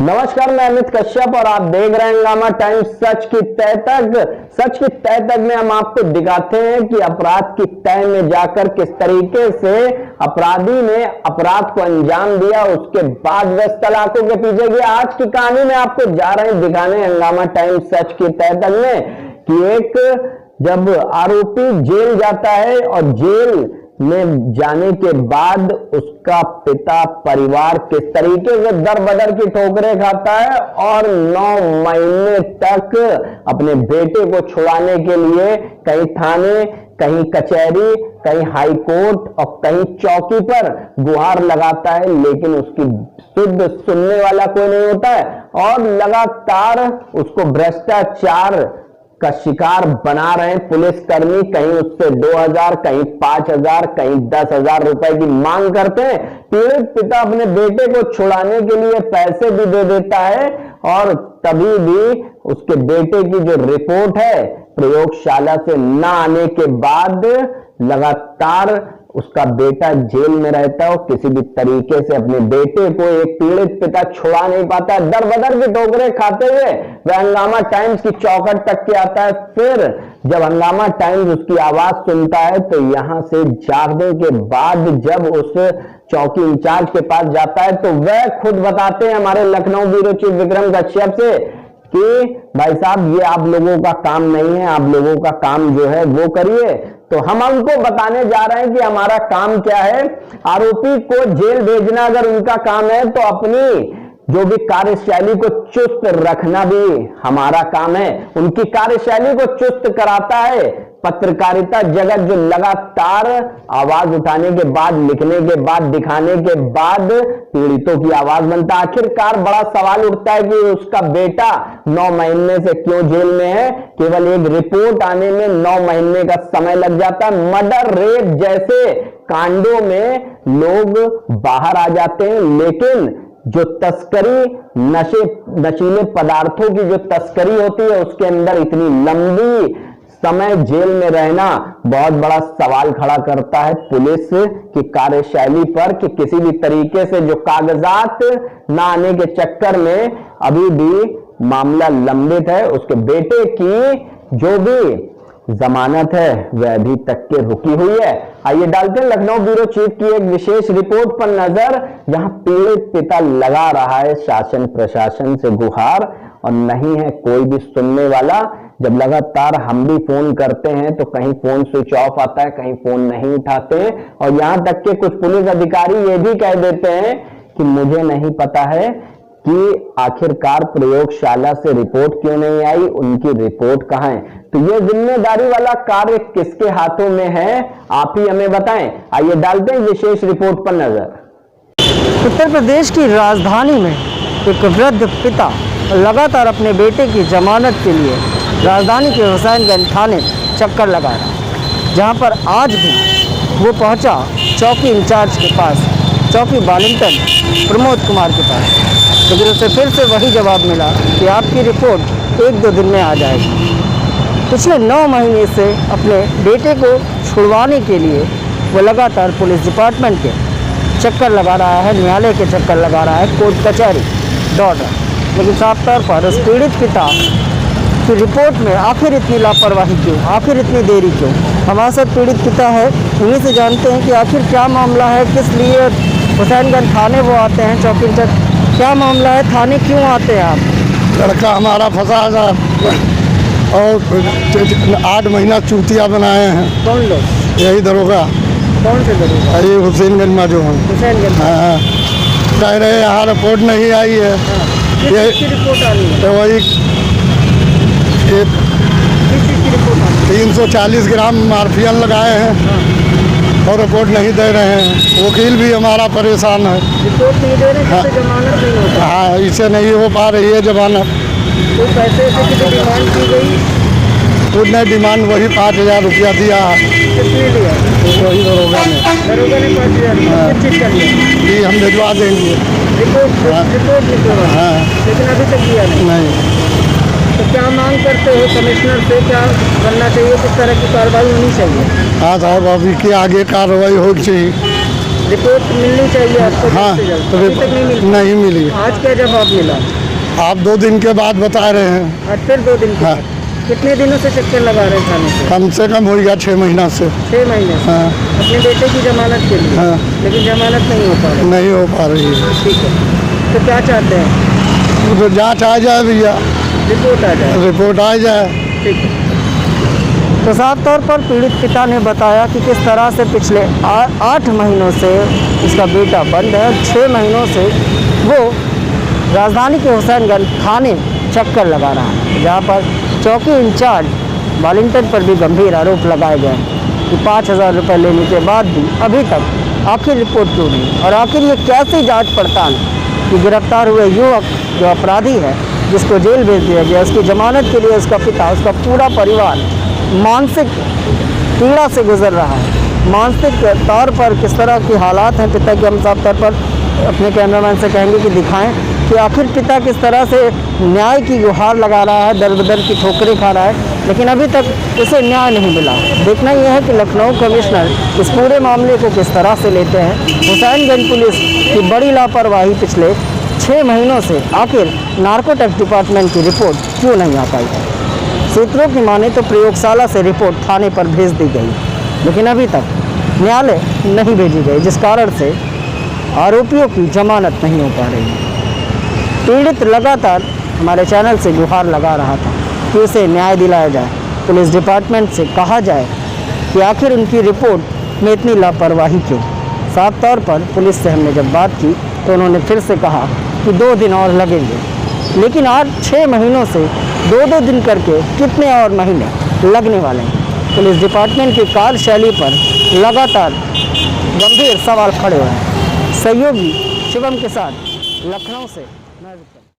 नमस्कार, मैं अमित कश्यप और आप देख रहे हैं हंगामा टाइम्स सच की तह तक। सच की तह तक में हम आपको दिखाते हैं कि अपराध की तह में जाकर किस तरीके से अपराधी ने अपराध को अंजाम दिया, उसके बाद वह सलाखों के पीछे गया। आज की कहानी में आपको जा रहे हैं दिखाने हंगामा टाइम्स सच की तह तक में कि एक जब आरोपी जेल जाता है और जेल में जाने के बाद उसका पिता परिवार किस तरीके से दर बदर की ठोकरें खाता है और 9 महीने तक अपने बेटे को छुड़ाने के लिए कहीं थाने, कहीं कचहरी, कहीं हाई कोर्ट और कहीं चौकी पर गुहार लगाता है, लेकिन उसकी शुद्ध सुनने वाला कोई नहीं होता है और लगातार उसको भ्रष्टाचार का शिकार बना रहे हैं पुलिसकर्मी। कहीं उससे 2000, कहीं 5000, कहीं 10,000 रुपए की मांग करते हैं। पीड़ित पिता अपने बेटे को छुड़ाने के लिए पैसे भी दे देता है और तभी भी उसके बेटे की जो रिपोर्ट है प्रयोगशाला से न आने के बाद लगातार उसका बेटा जेल में रहता है और किसी भी तरीके से अपने बेटे को एक पीड़ित पिता छुड़ा नहीं पाता है। दर बदर की ठोकरें खाते हुए वह हंगामा टाइम्स की चौखट तक के आता है। फिर जब हंगामा टाइम्स उसकी आवाज सुनता है तो यहां से जागने के बाद जब उस चौकी इंचार्ज के पास जाता है तो वह खुद बताते हैं हमारे लखनऊ ब्यूरो चीफ विक्रम कश्यप से कि भाई साहब, ये आप लोगों का काम नहीं है, आप लोगों का काम जो है वो करिए। तो हम उनको बताने जा रहे हैं कि हमारा काम क्या है। आरोपी को जेल भेजना अगर उनका काम है तो अपनी जो भी कार्यशैली को चुस्त रखना भी हमारा काम है। उनकी कार्यशैली को चुस्त कराता है पत्रकारिता जगत, जो लगातार आवाज उठाने के बाद, लिखने के बाद, दिखाने के बाद पीड़ितों की आवाज बनता है। आखिरकार बड़ा सवाल उठता है कि उसका बेटा 9 महीने से क्यों जेल में है। केवल एक रिपोर्ट आने में 9 महीने का समय लग जाता है। मर्डर, रेप जैसे कांडों में लोग बाहर आ जाते हैं, लेकिन जो तस्करी, नशीले पदार्थों की जो तस्करी होती है उसके अंदर इतनी लंबी समय जेल में रहना बहुत बड़ा सवाल खड़ा करता है पुलिस की कार्यशैली पर कि किसी भी तरीके से जो कागजात ना आने के चक्कर में अभी भी मामला लंबित है। उसके बेटे की जो भी जमानत है वह अभी तक के रुकी हुई है। आइए डालते हैं लखनऊ ब्यूरो चीफ की एक विशेष रिपोर्ट पर नजर, जहां पीड़ित पिता लगा रहा है शासन प्रशासन से गुहार और नहीं है कोई भी सुनने वाला। जब लगातार हम भी फोन करते हैं तो कहीं फोन स्विच ऑफ आता है, कहीं फोन नहीं उठाते हैं और यहां तक के कुछ पुलिस अधिकारी ये भी कह देते हैं कि मुझे नहीं पता है कि आखिरकार प्रयोगशाला से रिपोर्ट क्यों नहीं आई, उनकी रिपोर्ट कहां है। तो ये जिम्मेदारी वाला कार्य किसके हाथों में है, आप ही हमें बताएं। आइए डालते हैं विशेष रिपोर्ट पर नजर। उत्तर प्रदेश की राजधानी में एक वृद्ध पिता लगातार अपने बेटे की जमानत के लिए राजधानी के हुसैनगंज थाने चक्कर लगा रहा, जहां पर आज भी वो पहुंचा चौकी इंचार्ज के पास, चौकी वालिंटन प्रमोद कुमार के पास, लेकिन उसे फिर से वही जवाब मिला कि आपकी रिपोर्ट 1-2 दिन में आ जाएगी। पिछले 9 महीने से अपने बेटे को छुड़वाने के लिए वो लगातार पुलिस डिपार्टमेंट के चक्कर लगा रहा है, न्यायालय के चक्कर लगा रहा है, कोर्ट कचहरी दौड़ रहा है, लेकिन साफ तौर पर उस पीड़ित पिता की रिपोर्ट में आखिर इतनी लापरवाही क्यों, आखिर इतनी देरी क्यों। हमारे साथ पीड़ित पिता है, उन्हीं से जानते हैं कि आखिर क्या मामला है, किस लिए हुसैनगंज थाने वो आते हैं, चौकी इंचार्ज, क्या मामला है, थाने क्यों आते हैं आप? लड़का हमारा फंसा था और 8 महीना चूतिया बनाए हैं। कौन लोग? यही दरोगा। कौन से दरोगा? ये हुसैनगंज में जो है। हुसैनगंज। हाँ, कह रहे यहाँ रिपोर्ट नहीं आई है। ये रिपोर्ट आ रही है? तो वही किस चीज़ की रिपोर्ट आ रही है? 340 ग्राम मार्फियन लगाए हैं और रिपोर्ट नहीं दे रहे हैं। वकील भी हमारा परेशान है। रिपोर्ट नहीं दे रहे, इससे जमानत नहीं होता। हाँ, इसे नहीं हो पा रही है जमानत। तो पैसे से कितनी डिमांड की गई? उसने डिमांड वही 5,000 रुपया दिया। कितने लिया? वही दरोगा ने 5,000 किस चीज़ का लिया? कि हम भिजवा देंगे रिपोर्ट निकलवा। हाँ, लेकिन अभी तक दिया नहीं। तो क्या मांग करते हो कमिश्नर से, क्या करना चाहिए, किस तरह की कार्रवाई होनी चाहिए? हाँ साहब, अभी की आगे कार्रवाई होनी चाहिए। रिपोर्ट मिलनी चाहिए आपको हाँ, जल्द से जल्द। अभी तक नहीं मिली। नहीं मिली। आज क्या जवाब मिला? आप 2 दिन के बाद बता रहे हैं। आज फिर 2 दिन के हाँ। बाद। कितने दिनों से चक्कर लगा रहे हैं थाने से? कम से कम हो गया 6 महीना से। 6 महीने से। हाँ। अपने बेटे की जमानत के लिए। हाँ। लेकिन जमानत नहीं हो पा रही। नहीं हो पा रही है। ठीक है, तो क्या चाहते हैं? तो जांच आ जाए भैया, रिपोर्ट आ जाए। रिपोर्ट आ जाए। ठीक है। तो साफ तौर पर पीड़ित पिता ने बताया कि किस तरह से पिछले 8 महीनों से उसका बेटा बंद है। 6 महीनों से वो राजधानी के हुसैनगंज थाने चक्कर लगा रहा है, जहाँ पर चौकी इंचार्ज वॉलंटियर पर भी गंभीर आरोप लगाए गए हैं कि 5,000 रुपये लेने के बाद भी अभी तक आखिर रिपोर्ट क्यों नहीं, और आखिर ये कैसी जांच पड़ताल कि गिरफ्तार हुए युवक जो अपराधी है, जिसको जेल भेज दिया गया, उसकी जमानत के लिए उसका पिता, उसका पूरा परिवार मानसिक पीड़ा से गुजर रहा है। मानसिक तौर पर किस तरह की हालात हैं पिता की, हम साफ तौर पर अपने कैमरामैन से कहेंगे कि दिखाएं कि आखिर पिता किस तरह से न्याय की गुहार लगा रहा है, दर बदर की ठोकरें खा रहा है, लेकिन अभी तक उसे न्याय नहीं मिला। देखना यह है कि लखनऊ कमिश्नर इस पूरे मामले को किस तरह से लेते हैं। हुसैनगंज पुलिस की बड़ी लापरवाही पिछले 6 महीनों से आखिर नार्कोटिक्स डिपार्टमेंट की रिपोर्ट क्यों नहीं आ पाई। सूत्रों की माने तो प्रयोगशाला से रिपोर्ट थाने पर भेज दी गई, लेकिन अभी तक न्यायालय नहीं भेजी गई, जिस कारण से आरोपियों की जमानत नहीं हो पा रही है। पीड़ित लगातार हमारे चैनल से गुहार लगा रहा था कि उसे न्याय दिलाया जाए, पुलिस डिपार्टमेंट से कहा जाए कि आखिर उनकी रिपोर्ट में इतनी लापरवाही क्यों। साफ तौर पर पुलिस से हमने जब बात की तो उन्होंने फिर से कहा कि 2 दिन और लगेंगे, लेकिन आज 6 महीनों से 2-2 दिन करके कितने और महीने लगने वाले हैं। पुलिस डिपार्टमेंट की कार्यशैली पर लगातार गंभीर सवाल खड़े हुए हैं। सहयोगी शिवम के साथ लखनऊ से मैं